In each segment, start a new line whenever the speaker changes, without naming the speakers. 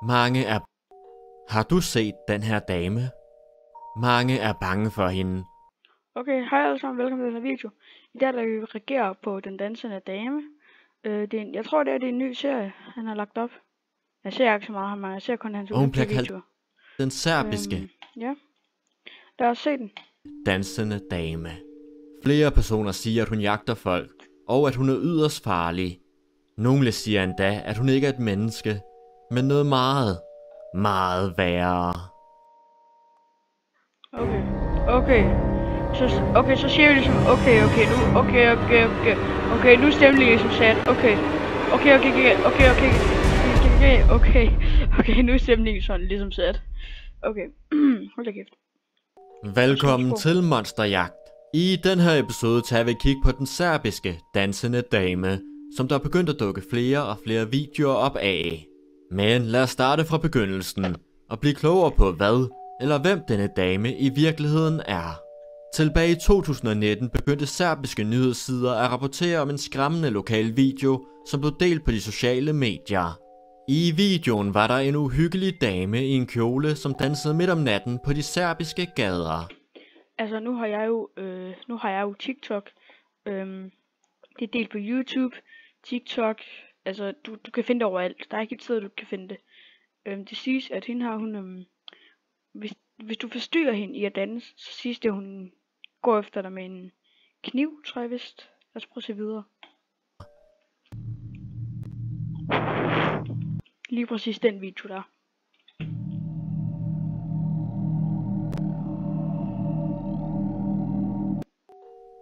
Mange er... Har du set den her dame? Mange er bange for hende.
Okay, hej alle sammen, velkommen til den her video. I dag vil vi reagere på Den Dansende Dame. Jeg tror det er en ny serie, han har lagt op. Jeg ser ikke så meget ham, men jeg ser kun hans
Og hun bliver
videoer.
kaldt den serbiske
Ja, lad os se den.
dansende dame. Flere personer siger, at hun jagter folk, og at hun er yderst farlig. Nogle siger endda, at hun ikke er et menneske, men noget meget, meget værre.
Okay, så siger vi ligesom, okay, nu er stemningen ligesom sat, okay, nu er stemningen sådan ligesom sat, okay, hold da kæft.
Velkommen til Monsterjagt. I den her episode tager vi et kig på den serbiske dansende dame, som der er begyndt at dukke flere og flere videoer op af. Men lad os starte fra begyndelsen og blive klogere på hvad eller hvem denne dame i virkeligheden er. Tilbage i 2019 begyndte serbiske nyhedssider at rapportere om en skræmmende lokal video, som blev delt på de sociale medier. I videoen var der en uhyggelig dame i en kjole, som dansede midt om natten på de serbiske gader.
Altså nu har jeg jo TikTok. Det er delt på YouTube, TikTok. Altså du kan finde det overalt. Der er ikke et sted du kan finde det. Det siges at hende hun hvis du forstyrrer hende i at danse, så siges det at hun går efter dig med en kniv, tror jeg vist. Lad os prøve at se videre. Lige præcis den video der.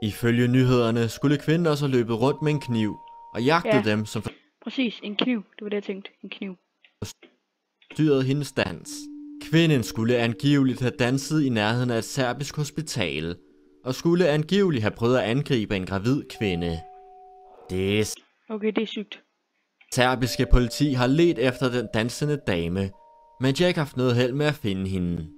Ifølge nyhederne skulle kvinden også have løbet rundt med en kniv og jagtet dem, som
præcis, en kniv. Det var det jeg tænkte, en kniv.
Forstyrrede hendes dans. Kvinden skulle angiveligt have danset i nærheden af et serbisk hospital, og skulle angiveligt have prøvet at angribe en gravid kvinde.
Okay, det er sygt.
Serbiske politi har ledt efter den dansende dame, men de har ikke haft noget held med at finde hende.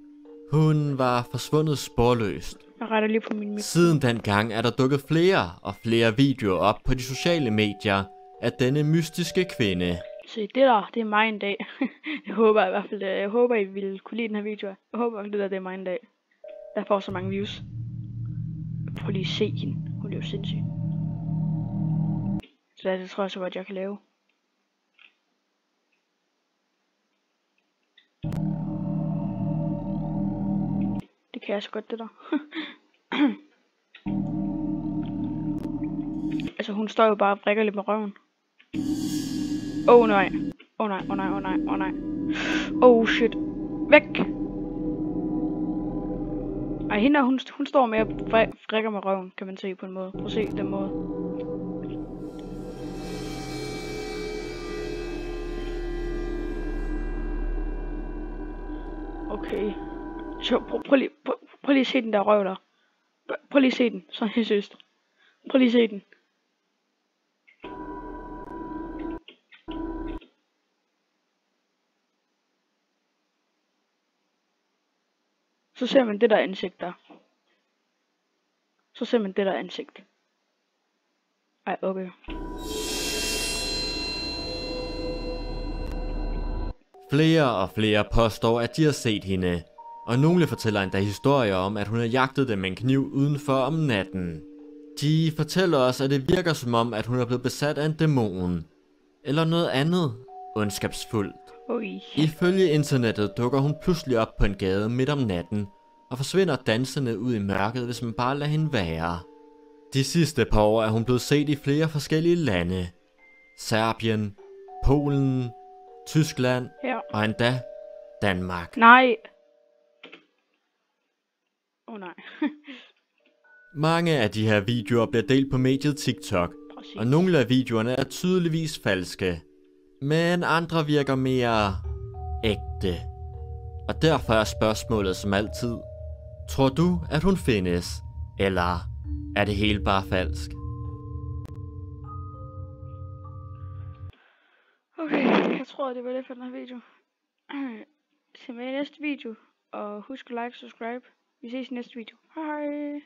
Hun var forsvundet sporløst.
Jeg retter lige på min mikrofon.
Siden dengang er der dukket flere og flere videoer op på de sociale medier af denne mystiske kvinde.
Se, det er mig en dag. Jeg håber I vil kunne lide den her video. Jeg håber det er mig en dag. Der får så mange views. Prøv lige at se hende. Hun er jo sindssyg. Så det tror jeg så godt jeg kan lave. Det kan jeg så godt det der. Altså hun står jo bare og vrikker lidt med røven. Nej. Nej. Oh shit. Væk. Ej, hende hun står med og vrikker med røven, kan man se på en måde. Prøv at se den måde. Okay. Så prøv lige at se den der røv der. Prøv lige at se den. Sådan helt søst. Prøv lige at se den. Så ser man det der ansigt der. Ej, okay.
Flere og flere påstår, at de har set hende, og nogle fortæller endda historier om, at hun har jagtet dem med en kniv udenfor om natten. De fortæller også, at det virker som om, at hun er blevet besat af en dæmon, eller noget andet ondskabsfuldt. Ifølge internettet dukker hun pludselig op på en gade midt om natten, og forsvinder dansende ud i mørket, hvis man bare lader hende være. De sidste par år er hun blevet set i flere forskellige lande. Serbien, Polen, Tyskland og endda Danmark.
Nej. Nej.
Mange af de her videoer bliver delt på mediet TikTok, og nogle af videoerne er tydeligvis falske. Men andre virker mere ægte. Og derfor er spørgsmålet som altid: tror du, at hun findes? Eller er det hele bare falsk?
Okay, jeg tror det var det for den her video. Se med i næste video. Og husk at like og subscribe. Vi ses i næste video. Hej.